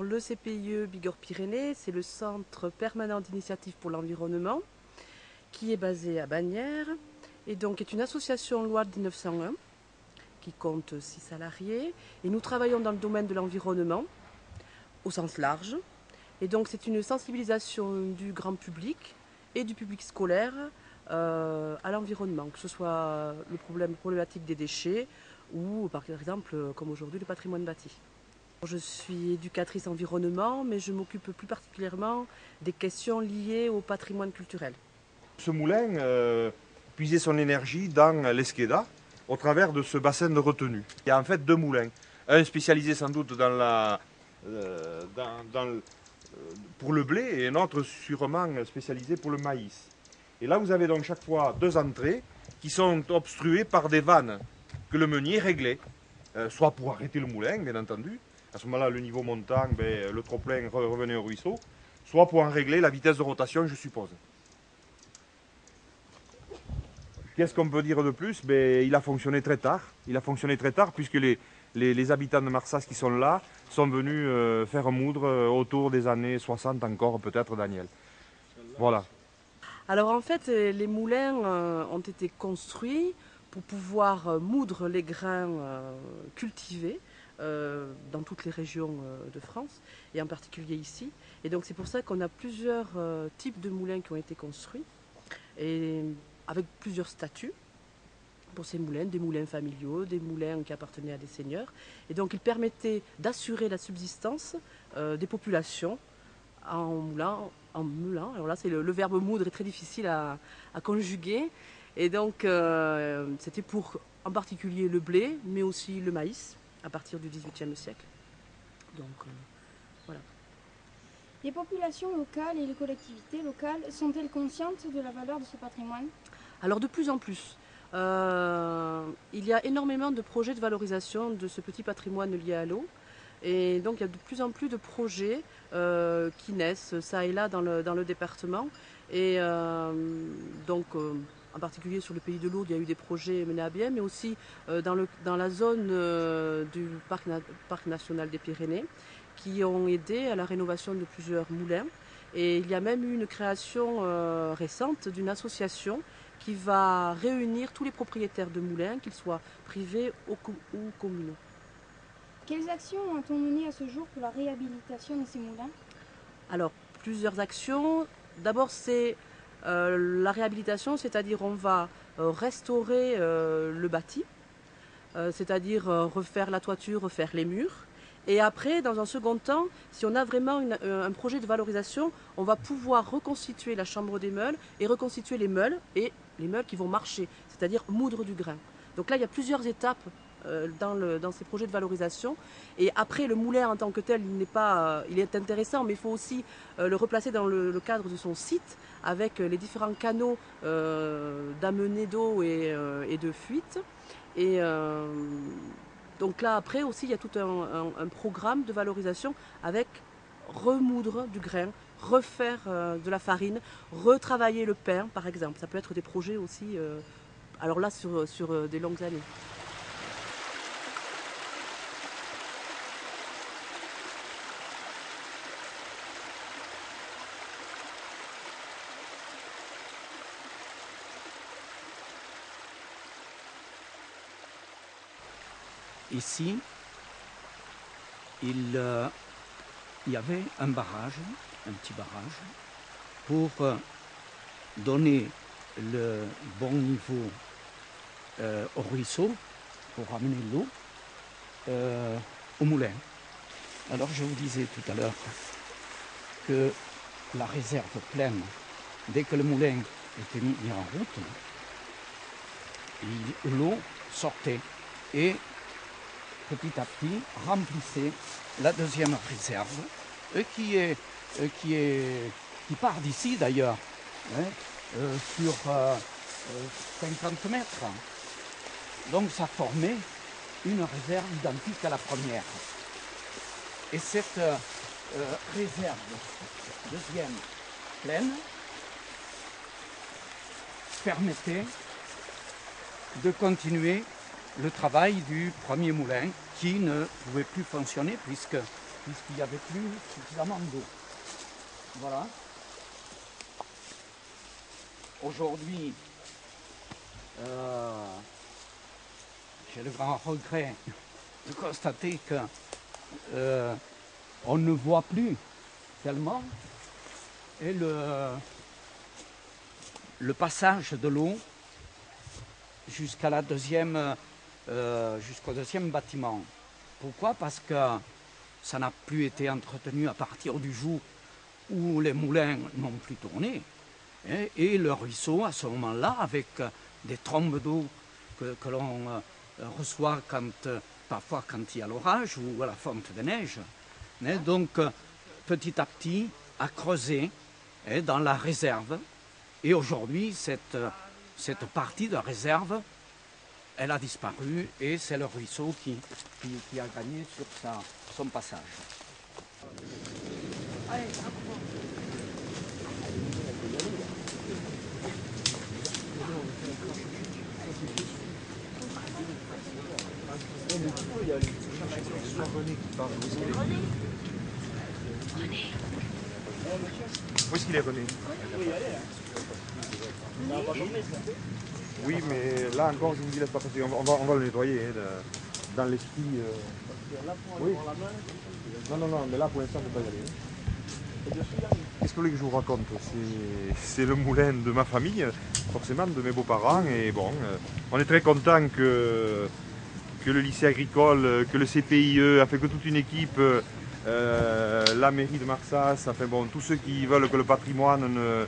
Le CPIE Bigorre-Pyrénées, c'est le Centre permanent d'initiative pour l'environnement qui est basé à Bagnères et donc est une association loi de 1901 qui compte 6 salariés et nous travaillons dans le domaine de l'environnement au sens large et donc c'est une sensibilisation du grand public et du public scolaire à l'environnement, que ce soit la problématique des déchets ou par exemple comme aujourd'hui le patrimoine bâti. Je suis éducatrice environnement, mais je m'occupe plus particulièrement des questions liées au patrimoine culturel. Ce moulin puisait son énergie dans l'Esqueda au travers de ce bassin de retenue. Il y a en fait deux moulins. Un spécialisé sans doute pour le blé et un autre sûrement spécialisé pour le maïs. Et là vous avez donc chaque fois deux entrées qui sont obstruées par des vannes que le meunier réglait, soit pour arrêter le moulin bien entendu, à ce moment-là le niveau montant, le trop-plein revenait au ruisseau, soit pour en régler la vitesse de rotation je suppose. Qu'est-ce qu'on peut dire de plus? Il a fonctionné très tard. Il a fonctionné très tard puisque les habitants de Marsas qui sont là sont venus faire moudre autour des années 60 encore, peut-être Daniel. Voilà. Alors en fait, les moulins ont été construits pour pouvoir moudre les grains cultivés dans toutes les régions de France et en particulier ici. Et donc c'est pour ça qu'on a plusieurs types de moulins qui ont été construits et avec plusieurs statuts pour ces moulins, des moulins familiaux, des moulins qui appartenaient à des seigneurs. Et donc ils permettaient d'assurer la subsistance des populations en meulant. Alors là, c'est le verbe moudre est très difficile à conjuguer. Et donc, c'était pour en particulier le blé, mais aussi le maïs, à partir du XVIIIe siècle. Donc, voilà. Les populations locales et les collectivités locales sont-elles conscientes de la valeur de ce patrimoine? Alors, de plus en plus. Il y a énormément de projets de valorisation de ce petit patrimoine lié à l'eau. Et donc il y a de plus en plus de projets qui naissent ça et là dans le département. Et en particulier sur le Pays de l'Aude, il y a eu des projets menés à bien, mais aussi dans la zone du parc national des Pyrénées, qui ont aidé à la rénovation de plusieurs moulins. Et il y a même eu une création récente d'une association qui va réunir tous les propriétaires de moulins, qu'ils soient privés ou communaux. Quelles actions ont-on menées à ce jour pour la réhabilitation de ces moulins? Alors, plusieurs actions. D'abord, c'est la réhabilitation, c'est-à-dire on va restaurer le bâti, c'est-à-dire refaire la toiture, refaire les murs. Et après, dans un second temps, si on a vraiment un projet de valorisation, on va pouvoir reconstituer la chambre des meules et reconstituer les meules qui vont marcher, c'est-à-dire moudre du grain. Donc là, il y a plusieurs étapes dans ces projets de valorisation. Et après, le moulin en tant que tel, il est intéressant, mais il faut aussi le replacer dans le cadre de son site, avec les différents canaux d'amener d'eau et de fuite. Et donc là, après aussi, il y a tout un programme de valorisation avec remoudre du grain, refaire de la farine, retravailler le pain, par exemple. Ça peut être des projets aussi, alors là, sur des longues années. Ici, il y avait un barrage, un petit barrage, pour donner le bon niveau au ruisseau, pour ramener l'eau au moulin. Alors je vous disais tout à l'heure que la réserve pleine, dès que le moulin était mis en route, l'eau sortait et petit à petit remplissait la deuxième réserve qui part d'ici d'ailleurs, sur 50 mètres. Donc ça formait une réserve identique à la première. Et cette réserve deuxième pleine permettait de continuer le travail du premier moulin qui ne pouvait plus fonctionner puisque puisqu'il n'y avait plus suffisamment d'eau. Voilà. Aujourd'hui, j'ai le grand regret de constater que on ne voit plus tellement et le passage de l'eau jusqu'à la jusqu'au deuxième bâtiment. Pourquoi? Parce que ça n'a plus été entretenu à partir du jour où les moulins n'ont plus tourné. Et le ruisseau, à ce moment-là, avec des trombes d'eau que l'on reçoit parfois quand il y a l'orage ou à la fonte de neige. Donc, petit à petit, a creusé dans la réserve. Et aujourd'hui, cette partie de réserve, elle a disparu et c'est le ruisseau qui a gagné sur son passage. Allez, Où est-ce qu'il est, René? Oui, mais là encore, je vous dis, laisse pas passer. On va le nettoyer dans l'esprit. Oui. Non, mais là pour l'instant, je ne peux pas y aller. Qu'est-ce que vous voulez que je vous raconte? C'est le moulin de ma famille, forcément, de mes beaux-parents. Et bon, on est très content que le lycée agricole, que le CPIE, que toute une équipe, la mairie de Marsas, bon, tous ceux qui veulent que le patrimoine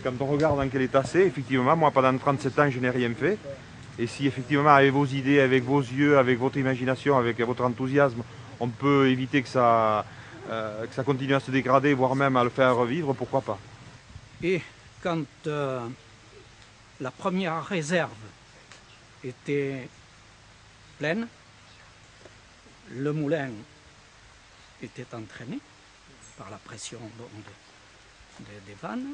quand on regarde dans quel état c'est, effectivement, moi pendant 37 ans je n'ai rien fait. Et si effectivement avec vos idées, avec vos yeux, avec votre imagination, avec votre enthousiasme, on peut éviter que ça continue à se dégrader, voire même à le faire revivre, pourquoi pas. Et quand la première réserve était pleine, le moulin était entraîné par la pression des vannes.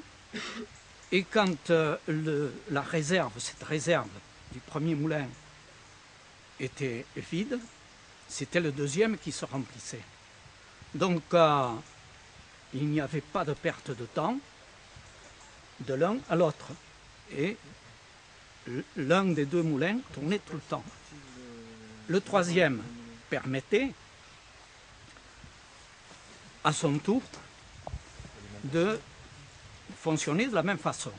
Et quand cette réserve du premier moulin était vide, c'était le deuxième qui se remplissait. Donc il n'y avait pas de perte de temps de l'un à l'autre. Et l'un des deux moulins tournait tout le temps. Le troisième permettait à son tour de fonctionner de la même façon.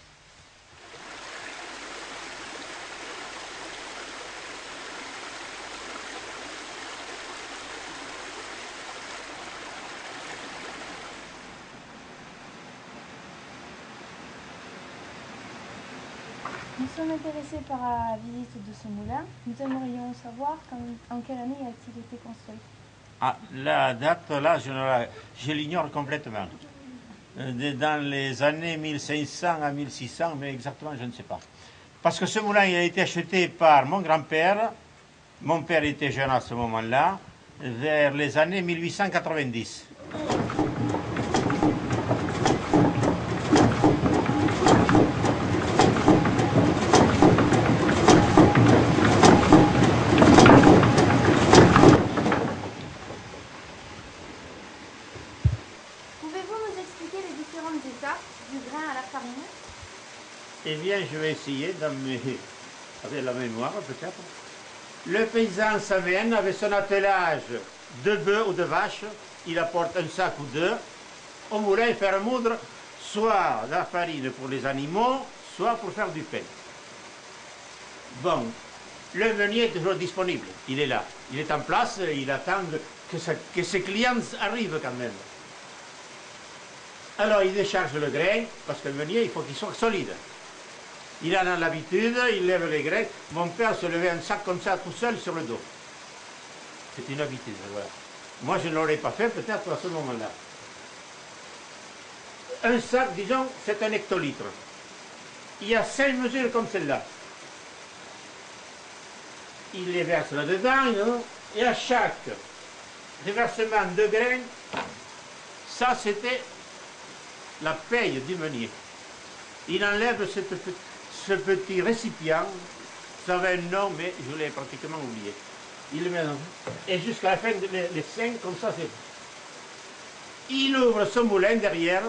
Nous sommes intéressés par la visite de ce moulin. Nous aimerions savoir en quelle année a-t-il été construit. Ah, la date, là, je l'ignore complètement. Dans les années 1500 à 1600, mais exactement, je ne sais pas. Parce que ce moulin, il a été acheté par mon grand-père. Mon père était jeune à ce moment-là, vers les années 1890. Eh bien, je vais essayer avec la mémoire, peut-être. Le paysan s'amène avec son attelage de bœufs ou de vaches. Il apporte un sac ou deux au moulin et faire moudre soit la farine pour les animaux, soit pour faire du pain. Bon, le meunier est toujours disponible. Il est là. Il est en place, il attend que ses clients arrivent quand même. Alors, il décharge le grain, parce que le meunier, il faut qu'il soit solide. Il en a l'habitude, il lève les grains. Mon père se levait un sac comme ça tout seul sur le dos. C'est une habitude, voilà. Moi, je ne l'aurais pas fait peut-être à ce moment-là. Un sac, disons, c'est un hectolitre. Il y a 5 mesures comme celle-là. Il les verse là-dedans, et à chaque déversement de grains, ça c'était la paye du meunier. Il enlève ce petit récipient, ça avait un nom, mais je l'ai pratiquement oublié. il le met dans... Et jusqu'à la fin, les 5, comme ça, c'est... Il ouvre ce moulin derrière.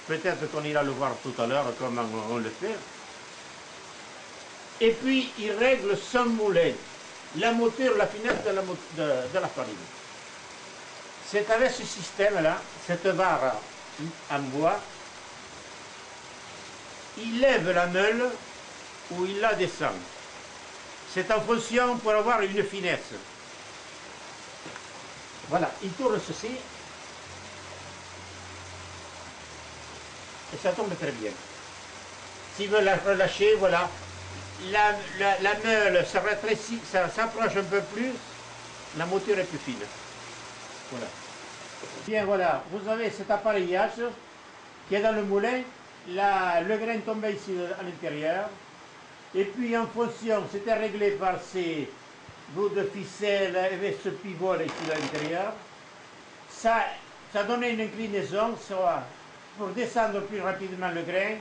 Peut-être qu'on ira le voir tout à l'heure, comment on le fait. Et puis, il règle son moulin, la moteur, la finesse de la farine. C'est avec ce système-là, cette barre en bois, il lève la meule ou il la descend. C'est en fonction pour avoir une finesse. Voilà, il tourne ceci. Et ça tombe très bien. S'il veut la relâcher, voilà. La meule se rétrécit, ça s'approche un peu plus, la mouture est plus fine. Voilà. Bien, voilà, vous avez cet appareillage qui est dans le moulin. Le grain tombe ici à l'intérieur. Et puis en fonction, c'était réglé par ces bouts de ficelle avec ce pivot là, ici à l'intérieur. Ça donnait une inclinaison, soit pour descendre plus rapidement le grain,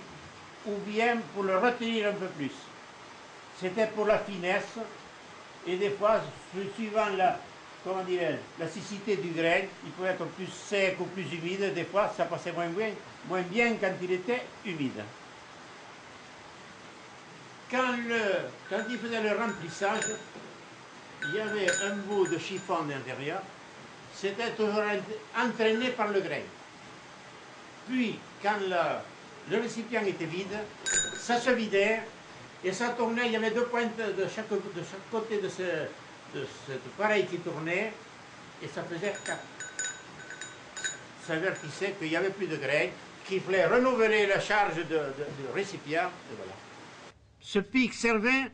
ou bien pour le retenir un peu plus. C'était pour la finesse, et des fois, suivant la siccité du grain, il pouvait être plus sec ou plus humide, des fois ça passait moins bien quand il était humide. Quand il faisait le remplissage, il y avait un bout de chiffon à l'intérieur, c'était toujours entraîné par le grain. Puis, quand le récipient était vide, ça se vidait et ça tournait. Il y avait 2 pointes de chaque côté de cet appareil qui tournait et ça faisait 4. Ça avertissait qu'il n'y avait plus de grain, qu'il fallait renouveler la charge du récipient. Et voilà. Ce pic servait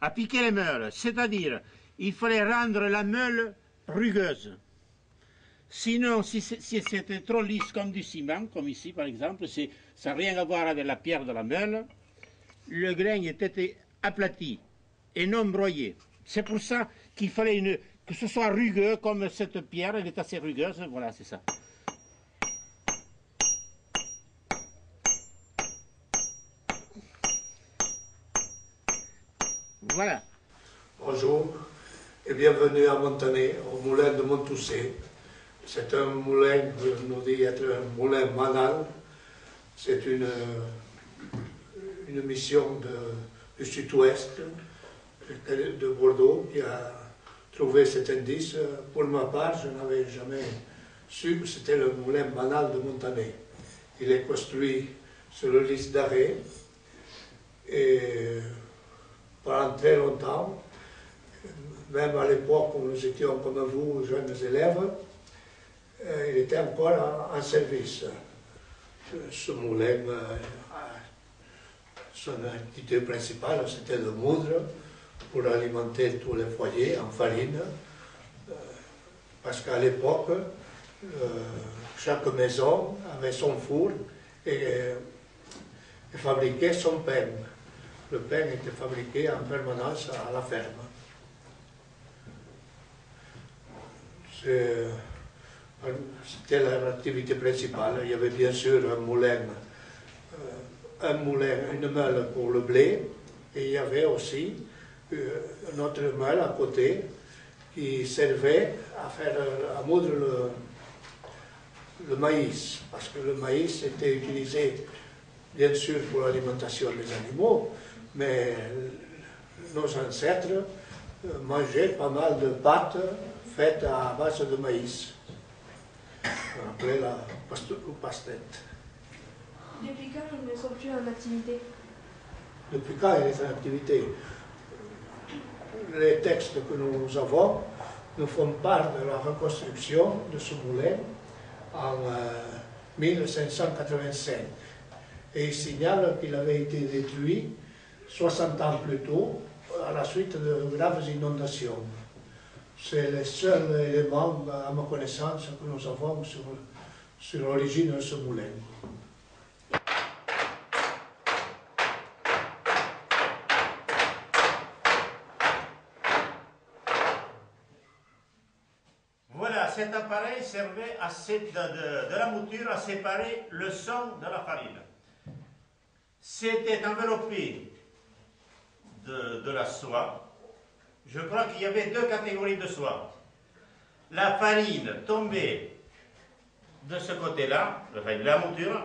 à piquer les meules, c'est-à-dire il fallait rendre la meule rugueuse. Sinon, si c'était trop lisse comme du ciment, comme ici par exemple, ça n'a rien à voir avec la pierre de la meule, le grain était aplati et non broyé. C'est pour ça qu'il fallait que ce soit rugueux comme cette pierre, elle est assez rugueuse, voilà, c'est ça. Voilà. Bonjour et bienvenue à Montané, au moulin de Montoussé. C'est un moulin, on nous dit être un moulin manal. C'est une mission du sud-ouest de Bordeaux qui a trouvé cet indice. Pour ma part, je n'avais jamais su que c'était le moulin manal de Montané. Il est construit sur le lys d'Arrée et pendant très longtemps, même à l'époque où nous étions comme vous, jeunes élèves, il était encore en service. Ce moulin, son activité principale, c'était de moudre pour alimenter tous les foyers en farine, parce qu'à l'époque, chaque maison avait son four et fabriquait son pain. Le pain était fabriqué en permanence à la ferme. C'était leur activité principale. Il y avait bien sûr un moulin, une meule pour le blé, et il y avait aussi une autre meule à côté qui servait à moudre le maïs, parce que le maïs était utilisé bien sûr pour l'alimentation des animaux, mais nos ancêtres mangeaient pas mal de pâtes faites à base de maïs. On appelait la pastète. Depuis quand ils ne sont plus en activité? Depuis quand il est en activité? Les textes que nous avons nous font part de la reconstruction de ce moulin en 1585. Et il signale qu'il avait été détruit 60 ans plus tôt à la suite de graves inondations. C'est le seul élément, à ma connaissance, que nous avons sur l'origine de ce moulin. Voilà, cet appareil servait de la mouture à séparer le son de la farine. C'était enveloppé de la soie je crois qu'il y avait deux catégories de soie. La farine tombait de ce côté-là, la mouture,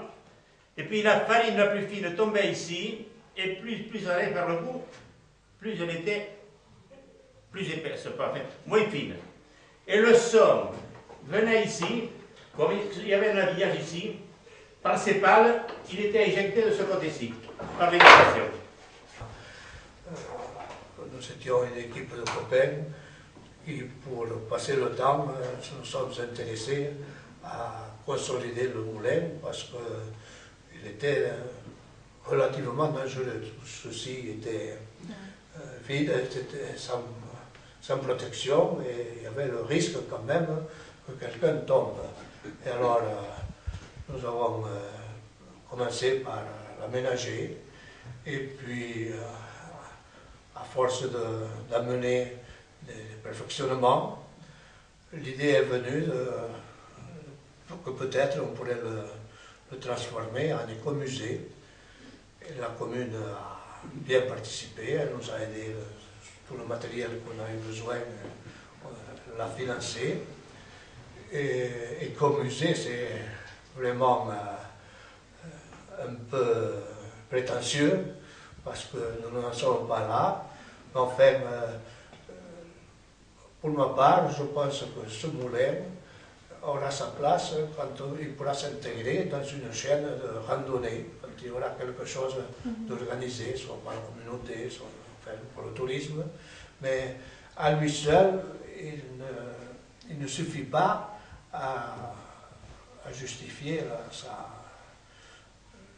et puis la farine la plus fine tombait ici, et plus elle allait vers le bout, plus elle était plus épaisse, enfin, moins fine. Et le son venait ici, comme il y avait un habillage ici, par ces pales, il était éjecté de ce côté-ci, par l'émigration. Nous étions une équipe de copains qui, pour passer le temps, nous sommes intéressés à consolider le moulin parce qu'il était relativement dangereux. Tout ceci était vide, était sans protection et il y avait le risque quand même que quelqu'un tombe. Et alors, nous avons commencé par l'aménager et puis, à force d'amener des perfectionnements, l'idée est venue que peut-être on pourrait le transformer en écomusée. Et la commune a bien participé, elle nous a aidé, tout le matériel qu'on a eu besoin, on l'a financé. Et écomusée, c'est vraiment un peu prétentieux, parce que nous n'en sommes pas là. Mais enfin, pour ma part, je pense que ce moulin aura sa place quand il pourra s'intégrer dans une chaîne de randonnée, quand il y aura quelque chose d'organisé, soit par la communauté, soit enfin, pour le tourisme. Mais à lui seul, il ne suffit pas à justifier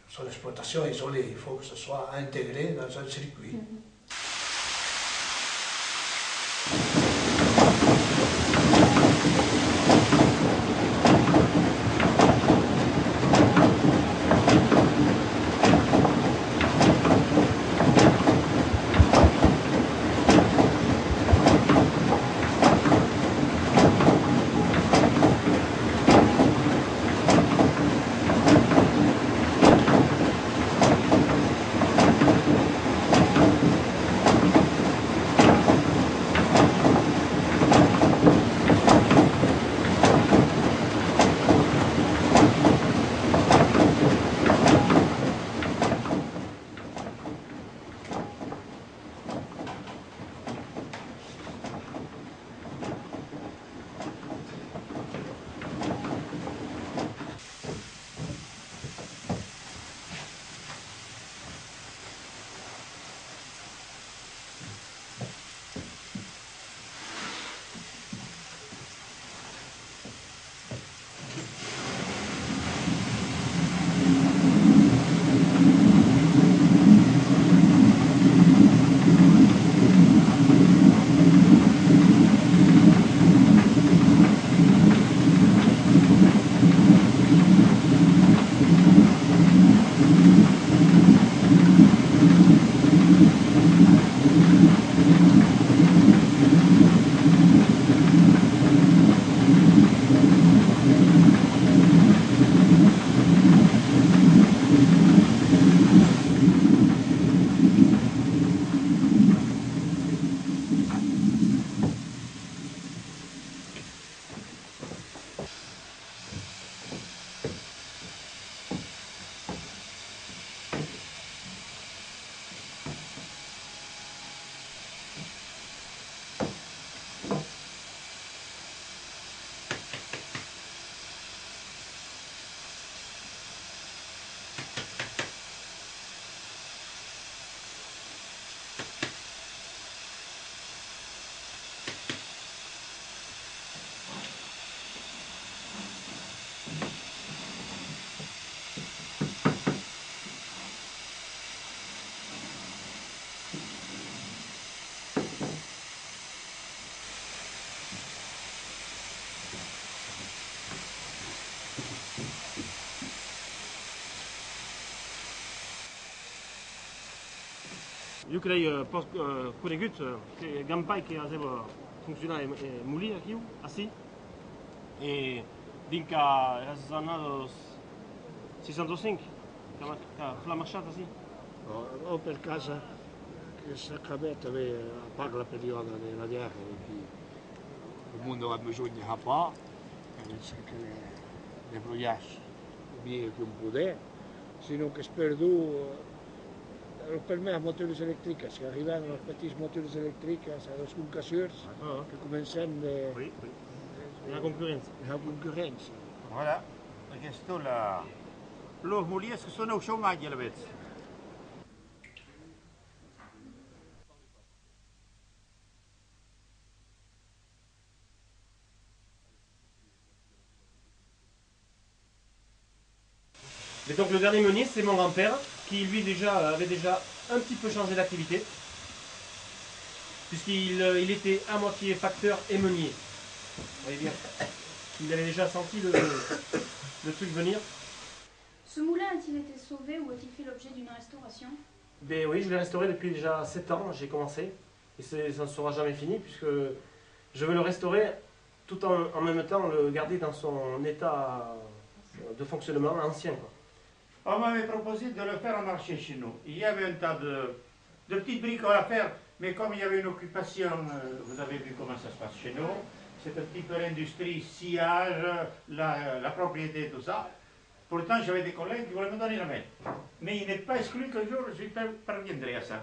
son exploitation isolée. Il faut que ce soit intégré dans un circuit. Eu crei conegut Gampai que a seva funcionar muli aqui, assim, e din que els annados 65 que l'ha marxat assim. O per casa Sacrament avait, à part la période de la guerre, et puis le monde a besoin de pas, c'est que les voyages mieux qu'on pouvait. Sinon, que je perdu, le permet à moteurs électriques, parce qu'arrivant aux petits moteurs électriques, ça a des concassions qui commencent Oui, oui. La concurrence. la concurrence. Voilà, questo la... Los mulies que són au xomall, la veig. Et donc le dernier meunier, c'est mon grand-père, qui lui avait déjà un petit peu changé d'activité, puisqu'il était à moitié facteur et meunier. Vous voyez bien, il avait déjà senti le truc venir. Ce moulin a-t-il été sauvé ou a-t-il fait l'objet d'une restauration? Ben oui, je l'ai restauré depuis déjà 7 ans, j'ai commencé, et ça ne sera jamais fini, puisque je veux le restaurer tout en même temps le garder dans son état de fonctionnement ancien, quoi. On m'avait proposé de le faire marcher chez nous. Il y avait un tas de petites bricoles à faire, mais comme il y avait une occupation, vous avez vu comment ça se passe chez nous, c'est un petit peu l'industrie, sillage, la propriété, tout ça. Pourtant, j'avais des collègues qui voulaient me donner la main. Mais il n'est pas exclu qu'un jour je parviendrai à ça.